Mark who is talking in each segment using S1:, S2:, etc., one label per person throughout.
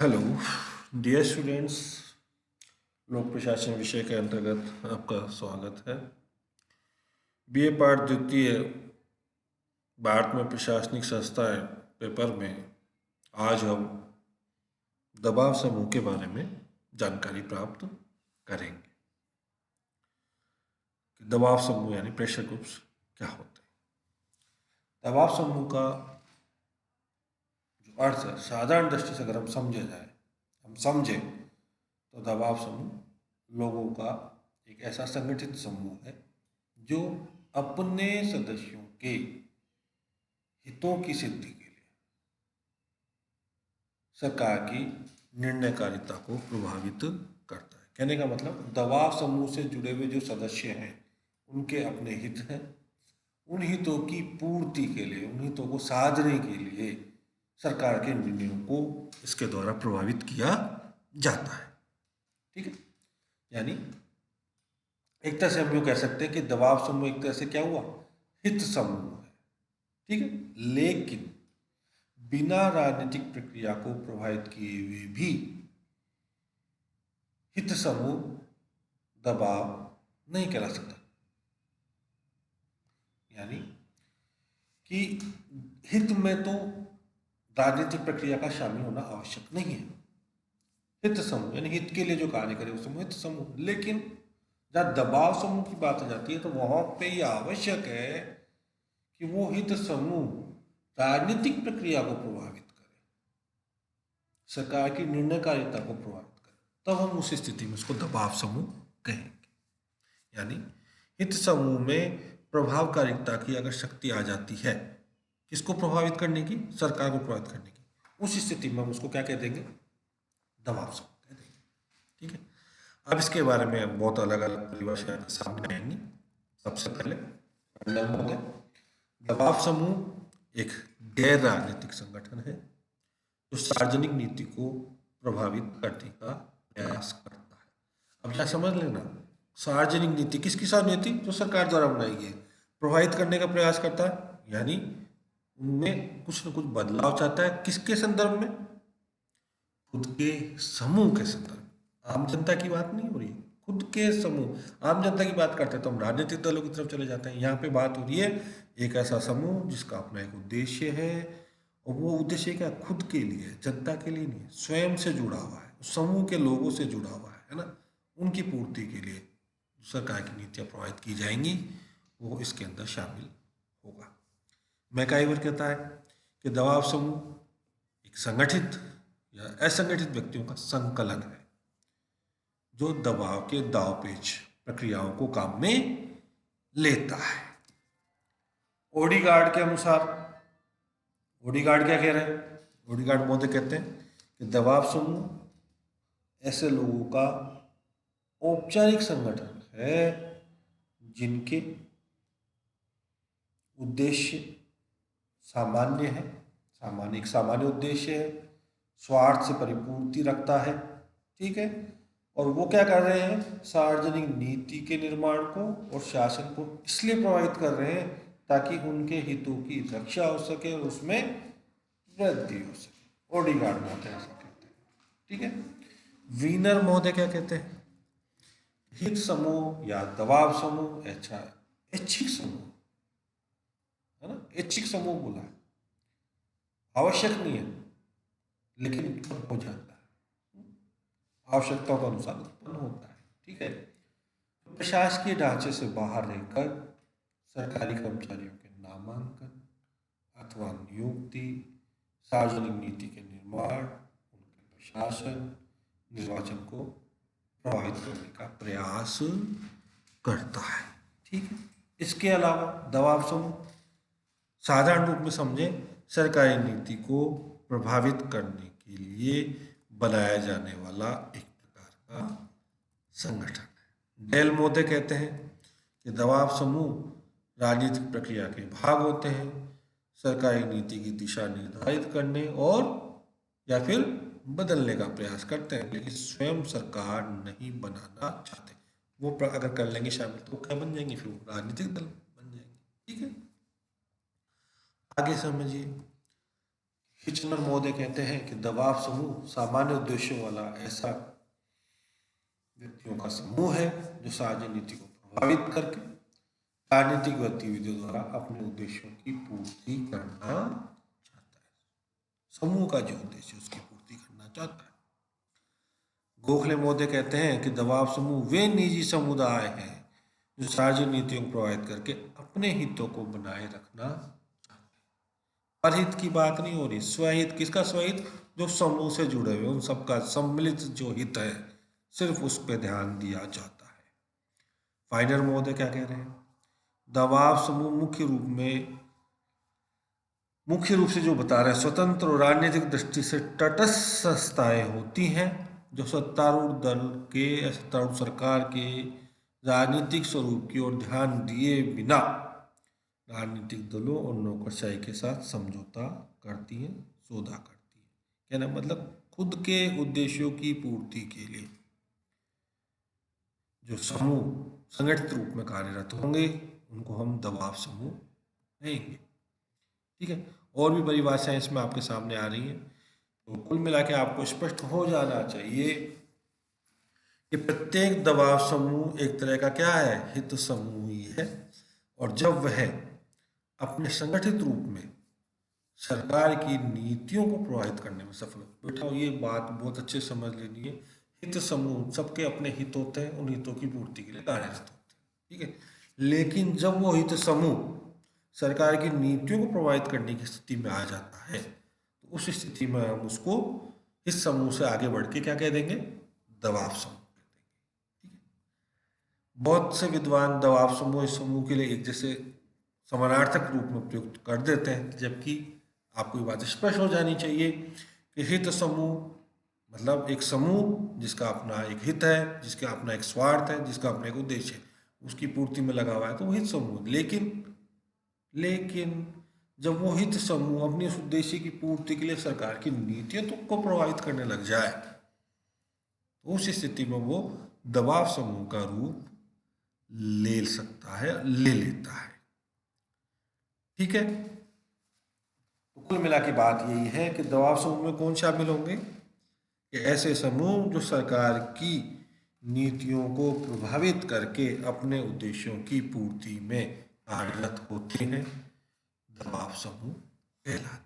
S1: Hello dear students. लोक प्रशासन विषय के अंतर्गत आपका स्वागत है। बीए पाठ द्वितीय भारत में प्रशासनिक संस्थाएं पेपर में आज हम दबाव समूह के बारे में जानकारी प्राप्त करेंगे कि दबाव समूह यानी प्रेशर ग्रुप्स क्या होते हैं। दबाव समूह का जो अर्थ है साधारण दृष्टि से अगर हम समझे तो दबाव समूह लोगों का एक ऐसा संगठित समूह है जो अपने सदस्यों के हितों की सिद्धि के लिए सरकार की निर्णयकारिता को प्रभावित करता है। कहने का मतलब दबाव समूह से जुड़े हुए जो सदस्य हैं उनके अपने हित हैं। उन हितों की पूर्ति के लिए, उन हितों को साधने के लिए सरकार के निर्णयों को इसके द्वारा प्रभावित किया जाता है। ठीक है, यानी एक तरह से हम यूँ कह सकते हैं कि दबाव समूह एक तरह से क्या हुआ, हित समूह है। ठीक है, लेकिन बिना राजनीतिक प्रक्रिया को प्रभावित किए हुए भी हित समूह दबाव नहीं कहला सकता। यानी कि हित में तो राजनीतिक प्रक्रिया का शामिल होना आवश्यक नहीं है। हित समूह यानी हित के लिए जो कार्य करे वो समूह हित समूह। लेकिन जहाँ दबाव समूह की बात आ जाती है तो वहां पे ये आवश्यक है कि वो हित समूह राजनीतिक प्रक्रिया को प्रभावित करे, सरकार की निर्णयकारिता को प्रभावित करे, तब हम उस स्थिति में उसको दबाव समूह कहेंगे। यानी हित समूह में प्रभावकारिता की अगर शक्ति आ जाती है, किसको प्रभावित करने की, सरकार को प्रभावित करने की, उस स्थिति में हम उसको क्या कह देंगे, दबाव समूह कह देंगे। ठीक है, अब इसके बारे में हम बहुत अलग अलग परिभाषाएं सामने आएंगी। सबसे पहले दबाव समूह एक गैर राजनीतिक संगठन है जो सार्वजनिक नीति को प्रभावित करने का प्रयास करता है। अब यह समझ लेना, सार्वजनिक नीति किसकी सार्वजनिक नीति, जो सरकार द्वारा बनाई गई है, प्रभावित करने का प्रयास करता है। यानी उनमें कुछ न कुछ बदलाव चाहता है। किसके संदर्भ में, खुद के समूह के संदर्भ में। आम जनता की बात नहीं हो रही है, खुद के समूह। आम जनता की बात करते हैं तो हम राजनीतिक दलों की तरफ चले जाते हैं। यहाँ पे बात हो रही है एक ऐसा समूह जिसका अपना एक उद्देश्य है, और वो उद्देश्य क्या, खुद के लिए, जनता के लिए नहीं, स्वयं से जुड़ा हुआ है, समूह के लोगों से जुड़ा हुआ है ना। उनकी पूर्ति के लिए सरकार की नीतियाँ प्रभावित की जाएंगी, वो इसके अंदर शामिल होगा। मैकाइवर कहता है कि दबाव समूह एक संगठित या असंगठित व्यक्तियों का संकलन है जो दबाव के दांवपेच प्रक्रियाओं को काम में लेता है। ओडीगार्ड के अनुसार, ओडीगार्ड क्या कह रहे हैं, ओडीगार्ड महोदय कहते हैं कि दबाव समूह ऐसे लोगों का औपचारिक संगठन है जिनके उद्देश्य सामान्य है, सामान्य उद्देश्य है, स्वार्थ से परिपूर्ति रखता है। ठीक है, और वो क्या कर रहे हैं, सार्वजनिक नीति के निर्माण को और शासन को इसलिए प्रभावित कर रहे हैं ताकि उनके हितों की रक्षा हो सके और उसमें वृद्धि हो सके। ओडीगार्ड महोदय ऐसा कहते हैं। ठीक है, वीनर महोदय क्या कहते हैं, हित समूह या दबाव समूह अच्छा ऐच्छिक समूह है ना, ऐच्छिक समूह बोला है, आवश्यक नहीं है लेकिन उत्पन्न हो जाता है, आवश्यकताओं के अनुसार उत्पन्न होता है। ठीक है, प्रशासकीय ढांचे से बाहर रहकर सरकारी कर्मचारियों के नामांकन अथवा नियुक्ति, सार्वजनिक नीति के निर्माण, उनके प्रशासन, निर्वाचन को प्रभावित करने का प्रयास करता है। ठीक है, इसके अलावा दबाव समूह साधारण रूप में समझे सरकारी नीति को प्रभावित करने के लिए बनाया जाने वाला एक प्रकार का संगठन है। डेल मोदे कहते हैं कि दबाव समूह राजनीतिक प्रक्रिया के भाग होते हैं, सरकारी नीति की दिशा निर्धारित करने और या फिर बदलने का प्रयास करते हैं, लेकिन स्वयं सरकार नहीं बनाना चाहते। वो अगर कर लेंगे शामिल तो क्या बन जाएंगे, फिर वो राजनीतिक दल बन जाएंगे। ठीक है, आगे समझिए, हिचनर महोदय कहते हैं कि दबाव समूह सामान्य उद्देश्यों वाला ऐसा व्यक्तियों का समूह है जो सार्वजनिक नीति को प्रभावित करके राजनीतिक गतिविधियों द्वारा अपने उद्देश्यों की पूर्ति करना चाहता है। समूह का जो उद्देश्य उसकी पूर्ति करना चाहता है। गोखले महोदय कहते हैं कि दबाव समूह वे निजी समुदाय हैं जो सार्वजनिक नीतियों को प्रभावित करके अपने हितों को बनाए रखना चाहते हैं। परहित की बात नहीं हो रही, स्वहित। किसका स्वहित? जो समूह से जुड़े हुए उन सबका सम्मिलित जो हित है, सिर्फ उस पर ध्यान दिया जाता है। फाइनर महोदय क्या कह रहे हैं? दबाव समूह मुख्य रूप से जो बता रहे हैं, स्वतंत्र और राजनीतिक दृष्टि से तटस्थ संस्थाएं होती हैं जो सत्तारूढ़ दल के या सत्तारूढ़ सरकार के राजनीतिक स्वरूप की ओर ध्यान दिए बिना राजनीतिक दलों और नौकरशाही के साथ समझौता करती हैं, सौदा करती हैं। कहना मतलब खुद के उद्देश्यों की पूर्ति के लिए जो समूह संगठित रूप में कार्यरत होंगे उनको हम दबाव समूह कहेंगे। ठीक है, और भी परिभाषाएं इसमें आपके सामने आ रही हैं। तो कुल मिला के आपको स्पष्ट हो जाना चाहिए कि प्रत्येक दबाव समूह एक तरह का क्या है? हित समूह ही है। और जब वह अपने संगठित रूप में सरकार की नीतियों को प्रभावित करने में सफल हो, बेटा ये बात बहुत अच्छे से समझ लेनी है। हित समूह सबके अपने हित होते हैं, उन हितों की पूर्ति के लिए कार्यरत होते हैं। ठीक है, लेकिन जब वो हित समूह सरकार की नीतियों को प्रभावित करने की स्थिति में आ जाता है तो उस स्थिति में हम उसको इस समूह से आगे बढ़ के क्या कह देंगे? दबाव समूह कह देंगे। ठीक है, बहुत से विद्वान दबाव समूह इस समूह के लिए एक जैसे समानार्थक रूप में प्रयुक्त कर देते हैं, जबकि आपको ये बात स्पष्ट हो जानी चाहिए कि हित समूह मतलब एक समूह जिसका अपना एक हित है, जिसका अपना एक स्वार्थ है, जिसका अपना एक उद्देश्य है, उसकी पूर्ति में लगा हुआ है तो वो हित समूह। लेकिन जब वो हित समूह अपने उस उद्देश्य की पूर्ति के लिए सरकार की नीतियों को प्रभावित करने लग जाए तो उस स्थिति में वो दबाव समूह का रूप ले सकता है, ले लेता है। ठीक है, तो कुल मिला के बात यही है कि दबाव समूह में कौन शामिल होंगे? कि ऐसे समूह जो सरकार की नीतियों को प्रभावित करके अपने उद्देश्यों की पूर्ति में कार्यरत होते हैं, दबाव समूह कहलाते हैं।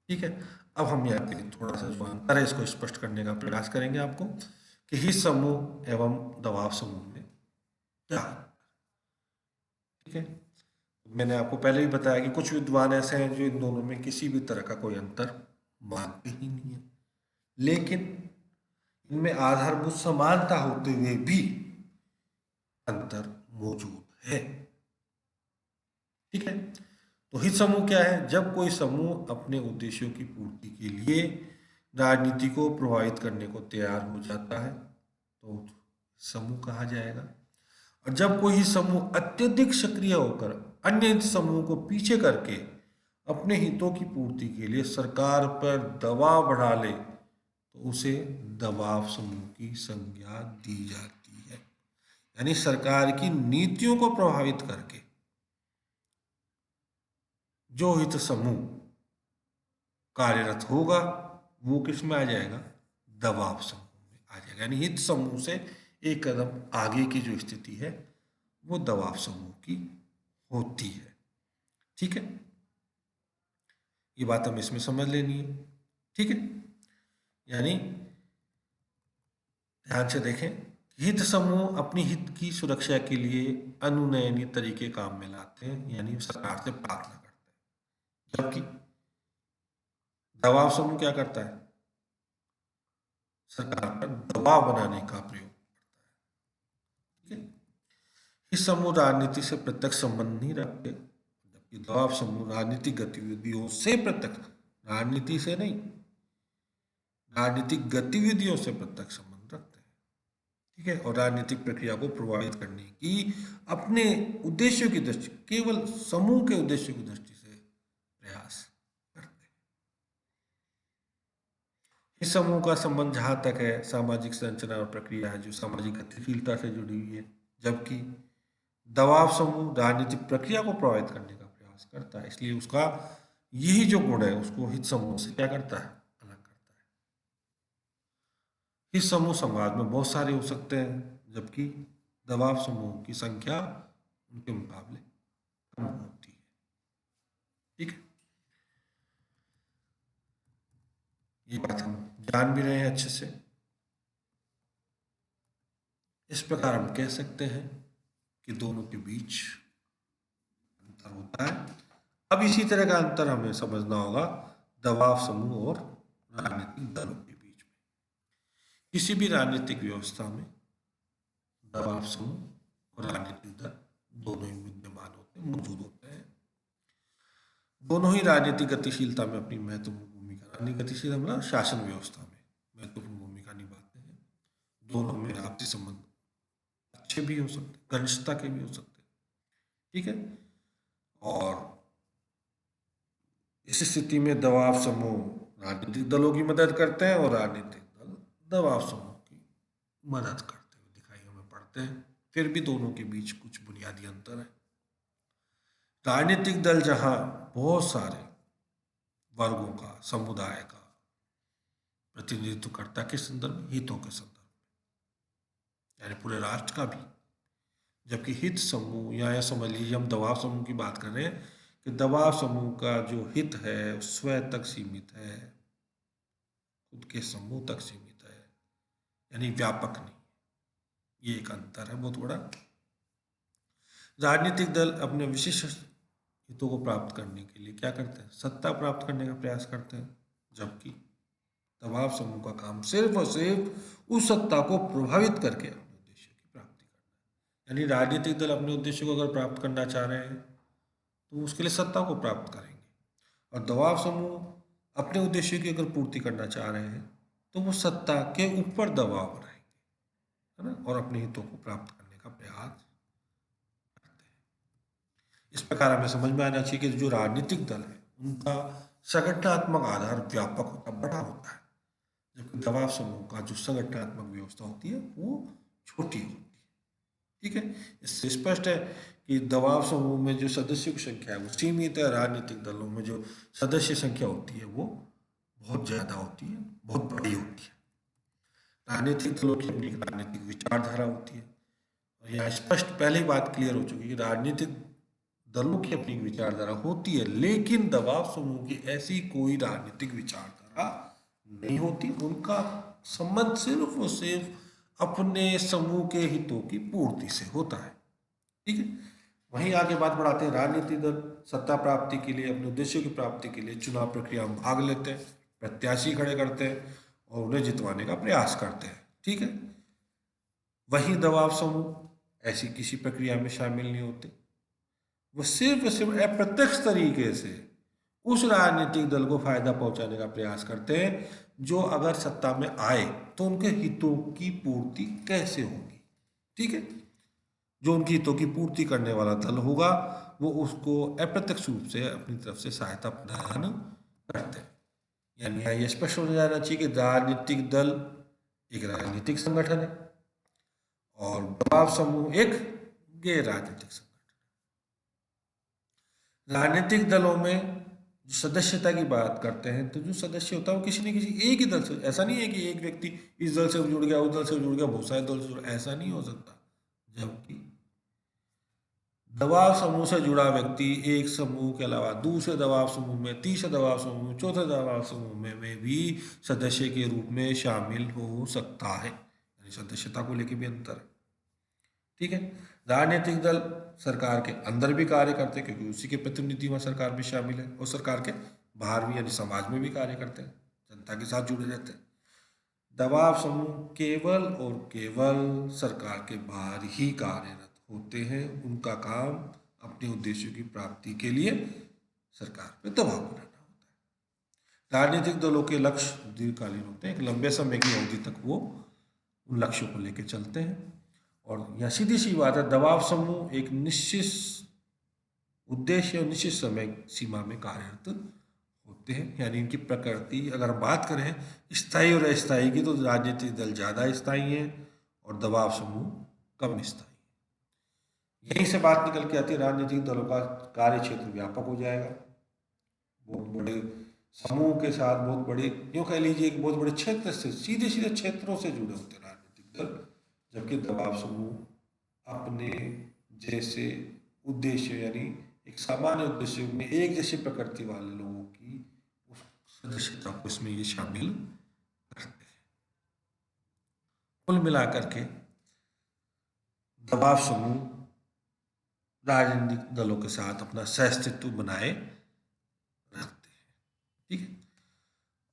S1: ठीक है, अब हम यहाँ पे थोड़ा सा जो अंतर है इसको स्पष्ट करने का प्रयास करेंगे आपको कि हित समूह एवं दबाव समूह में क्या। ठीक है, मैंने आपको पहले भी बताया कि कुछ विद्वान ऐसे हैं जो इन दोनों में किसी भी तरह का कोई अंतर मानते ही नहीं है, लेकिन इनमें आधारभूत समानता होते हुए भी अंतर मौजूद है। ठीक है, तो हित समूह क्या है? जब कोई समूह अपने उद्देश्यों की पूर्ति के लिए राजनीति को प्रभावित करने को तैयार हो जाता है तो समूह कहा जाएगा। और जब कोई समूह अत्यधिक सक्रिय होकर अन्य समूह को पीछे करके अपने हितों की पूर्ति के लिए सरकार पर दबाव बढ़ा ले तो उसे दबाव समूह की संज्ञा दी जाती है। यानी सरकार की नीतियों को प्रभावित करके जो हित समूह कार्यरत होगा वो किस में आ जाएगा? दबाव समूह में आ जाएगा। यानी हित समूह से एक कदम आगे की जो स्थिति है वो दबाव समूह की होती है। ठीक है, ये बात हमें इसमें समझ लेनी है। ठीक है, यानी ध्यान से देखें, हित समूह अपनी हित की सुरक्षा के लिए अनुनयनीय तरीके काम में लाते हैं, यानी सरकार से प्रार्थना करते हैं, जबकि दबाव समूह क्या करता है? सरकार पर दबाव बनाने का प्रयोग करता है। ठीक है, इस समूह राजनीति से प्रत्यक्ष संबंध नहीं रखते, जबकि दबाव समूह राजनीतिक गतिविधियों से प्रत्यक्ष, राजनीति से नहीं, राजनीतिक गतिविधियों से प्रत्यक्ष संबंध रखते हैं। ठीक है, और राजनीतिक प्रक्रिया को प्रभावित करने की अपने उद्देश्यों की दृष्टि, केवल समूह के उद्देश्यों की दृष्टि से प्रयास करते हैं। इस समूह का संबंध जहां तक है सामाजिक संरचना और प्रक्रिया है जो सामाजिक गतिशीलता से जुड़ी हुई है, जबकि दबाव समूह राजनीतिक प्रक्रिया को प्रभावित करने का प्रयास करता है। इसलिए उसका यही जो गुण है उसको हित समूह से क्या करता है, अलग करता है। हित समूह समाज में बहुत सारे हो सकते हैं, जबकि दबाव समूह की संख्या उनके मुकाबले कम होती है। ठीक है, ये बात हम जान भी रहे हैं अच्छे से। इस प्रकार हम कह सकते हैं कि दोनों के बीच अंतर होता है। अब इसी तरह का अंतर हमें समझना होगा दबाव समूह और राजनीतिक दलों के बीच में। किसी भी राजनीतिक व्यवस्था में दबाव समूह और राजनीतिक दल दोनों ही विद्यमान होते हैं, मौजूद होते हैं। दोनों ही राजनीतिक गतिशीलता में अपनी महत्वपूर्ण भूमिका, राजनीतिक गतिशीलता मतलब शासन व्यवस्था में महत्वपूर्ण भूमिका निभाते हैं। दोनों में आपसी संबंध अच्छे भी हो सकते हैं, घनिष्ठता के भी हो सकते हैं। ठीक है, और इस स्थिति में दबाव समूह राजनीतिक दलों की मदद करते हैं और राजनीतिक दल दबाव समूह की मदद करते हुए दिखाई हमें पड़ते हैं। फिर भी दोनों के बीच कुछ बुनियादी अंतर है। राजनीतिक दल जहां बहुत सारे वर्गों का, समुदाय का प्रतिनिधित्व करता है, किस संदर्भ में, हितों के संदर्भ में, यानी पूरे राष्ट्र का भी। जबकि हित समूह या समझ लीजिए हम दबाव समूह की बात कर रहे हैं कि दबाव समूह का जो हित है स्वयं तक सीमित है, खुद के समूह तक सीमित है, यानी व्यापक नहीं। ये एक अंतर है बहुत बड़ा। राजनीतिक दल अपने विशिष्ट हितों को प्राप्त करने के लिए क्या करते हैं, सत्ता प्राप्त करने का प्रयास करते हैं, जबकि दबाव समूह का काम सिर्फ और सिर्फ उस सत्ता को प्रभावित करके अपने उद्देश्य की प्राप्ति करना है। यानी राजनीतिक दल अपने उद्देश्य को अगर प्राप्त करना चाह रहे हैं तो उसके लिए सत्ता को प्राप्त करेंगे, और दबाव समूह अपने उद्देश्य की अगर पूर्ति करना चाह रहे हैं तो वो सत्ता के ऊपर दबाव बनाएंगे, है ना, और अपने हितों को प्राप्त करने का प्रयास करते हैं। इस प्रकार हमें समझ में आना चाहिए कि जो राजनीतिक दल है उनका संगठनात्मक आधार व्यापक होता, बड़ा होता है, जबकि दबाव समूह का जो संगठनात्मक व्यवस्था होती है वो छोटी होती है। ठीक है, इससे स्पष्ट है कि दबाव समूह में जो सदस्यों की संख्या है वो सीमित है, राजनीतिक दलों में जो सदस्य संख्या होती है वो बहुत ज्यादा होती है, बहुत बड़ी होती है। राजनीतिक दलों की अपनी राजनीतिक विचारधारा होती है, और यहाँ स्पष्ट पहले ही बात क्लियर हो चुकी है कि राजनीतिक दलों की अपनी विचारधारा होती है, लेकिन दबाव समूह की ऐसी कोई राजनीतिक विचारधारा नहीं होती। उनका संबंध सिर्फ और सिर्फ अपने समूह के हितों की पूर्ति से होता है। ठीक है, वहीं आगे बात बढ़ाते हैं। राजनीतिक दल सत्ता प्राप्ति के लिए, अपने उद्देश्यों की प्राप्ति के लिए चुनाव प्रक्रिया में भाग लेते हैं, प्रत्याशी खड़े करते हैं और उन्हें जितवाने का प्रयास करते हैं। ठीक है, वहीं दबाव समूह ऐसी किसी प्रक्रिया में शामिल नहीं होते। वो सिर्फ सिर्फ अप्रत्यक्ष तरीके से उस राजनीतिक दल को फायदा पहुंचाने का प्रयास करते हैं जो अगर सत्ता में आए तो उनके हितों की पूर्ति कैसे होगी। ठीक है, जो उनकी हितों की पूर्ति करने वाला दल होगा वो उसको अप्रत्यक्ष रूप से अपनी तरफ से सहायता प्रदान करते हैं। यानी यह स्पष्ट हो जाना चाहिए कि राजनीतिक दल एक राजनीतिक संगठन है और दबाव समूह एक गैर राजनीतिक संगठन। राजनीतिक दलों में जो सदस्यता की बात करते हैं तो जो सदस्य होता है वो किसी न किसी एक ही दल से, ऐसा नहीं है कि एक व्यक्ति इस दल से जुड़ गया उस दल से जुड़ गया बहुत सारे दल से जुड़, ऐसा नहीं हो सकता। जबकि दबाव समूह से जुड़ा व्यक्ति एक समूह के अलावा दूसरे दबाव समूह में, तीसरे दबाव समूह में, चौथे दबाव समूह में भी सदस्य के रूप में शामिल हो सकता है। यानी सदस्यता को लेकर भी अंतर है। ठीक है, राजनीतिक दल सरकार के अंदर भी कार्य करते हैं क्योंकि उसी के प्रतिनिधि वहाँ सरकार में शामिल है, और सरकार के बाहर भी यानी समाज में भी कार्य करते हैं, जनता के साथ जुड़े रहते हैं। दबाव समूह केवल और केवल सरकार के बाहर ही कार्यरत होते हैं। उनका काम अपने उद्देश्यों की प्राप्ति के लिए सरकार पर दबाव बनाना होता है। राजनीतिक दलों के लक्ष्य दीर्घकालीन होते हैं, एक लंबे समय की अवधि तक वो उन लक्ष्यों को लेकर चलते हैं। और यह सीधी सी बात है, दबाव समूह एक निश्चित उद्देश्य और निश्चित समय सीमा में कार्यरत होते हैं। यानी इनकी प्रकृति अगर हम बात करें स्थायी और अस्थायी की तो राजनीतिक दल ज़्यादा स्थायी हैं और दबाव समूह कम स्थायी। यहीं से बात निकल के आती है राजनीतिक दलों का कार्य क्षेत्र व्यापक हो जाएगा। बहुत बड़े समूह के साथ, बहुत बड़े, यूँ कह लीजिए एक बहुत बड़े क्षेत्र से, सीधे सीधे क्षेत्रों से जुड़े होते हैं राजनीतिक दल, जबकि दबाव समूह अपने जैसे उद्देश्य यानी एक सामान्य उद्देश्य में एक जैसी प्रकृति वाले लोगों की उस सदस्यता को इसमें ये शामिल करते हैं। कुल मिलाकर के दबाव समूह राजनीतिक दलों के साथ अपना सहअस्तित्व बनाए रखते हैं। ठीक है,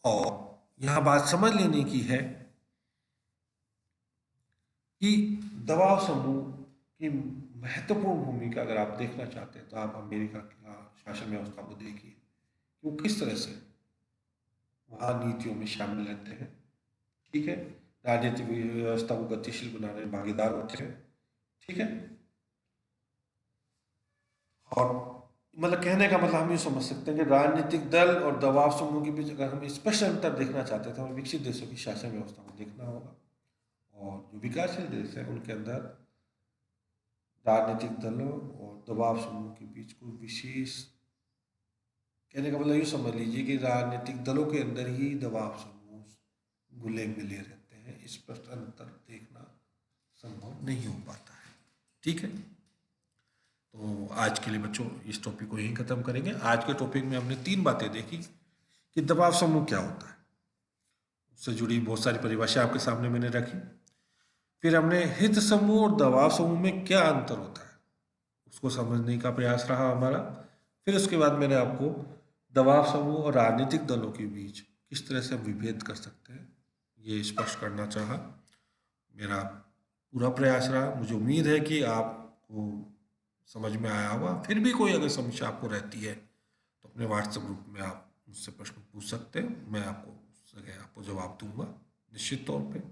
S1: और यहाँ बात समझ लेने की है कि दबाव समूह की महत्वपूर्ण भूमिका अगर आप देखना चाहते हैं तो आप अमेरिका की शासन व्यवस्था को देखिए कि वो किस तरह से वहाँ नीतियों में शामिल रहते हैं। ठीक है, राजनीतिक व्यवस्था को गतिशील बनाने में भागीदार होते हैं। ठीक है, और मतलब कहने का मतलब हम ये समझ सकते हैं कि राजनीतिक दल और दबाव समूह के बीच अगर हम स्पष्ट अंतर देखना चाहते हैं तो हमें विकसित देशों की शासन व्यवस्था को देखना होगा, और जो विकासशील देश है उनके अंदर राजनीतिक दलों और दबाव समूह के बीच कोई विशेष, कहने का मतलब ये समझ लीजिए कि राजनीतिक दलों के अंदर ही दबाव समूह घुले मिले रहते हैं, स्पष्ट अंतर देखना संभव नहीं हो पाता है। ठीक है, तो आज के लिए बच्चों इस टॉपिक को यहीं ख़त्म करेंगे। आज के टॉपिक में हमने 3 बातें देखी कि दबाव समूह क्या होता है, उससे जुड़ी बहुत सारी परिभाषा आपके सामने मैंने रखी। फिर हमने हित समूह और दबाव समूह में क्या अंतर होता है उसको समझने का प्रयास रहा हमारा। फिर उसके बाद मैंने आपको दबाव समूह और राजनीतिक दलों के बीच किस तरह से हम विभेद कर सकते हैं ये स्पष्ट करना चाहा। मेरा पूरा प्रयास रहा। मुझे उम्मीद है कि आपको समझ में आया होगा। फिर भी कोई अगर समस्या आपको रहती है तो अपने व्हाट्सएप ग्रुप में आप मुझसे प्रश्न पूछ सकते हैं, मैं आपको उस जगह आपको जवाब दूंगा निश्चित तौर पे।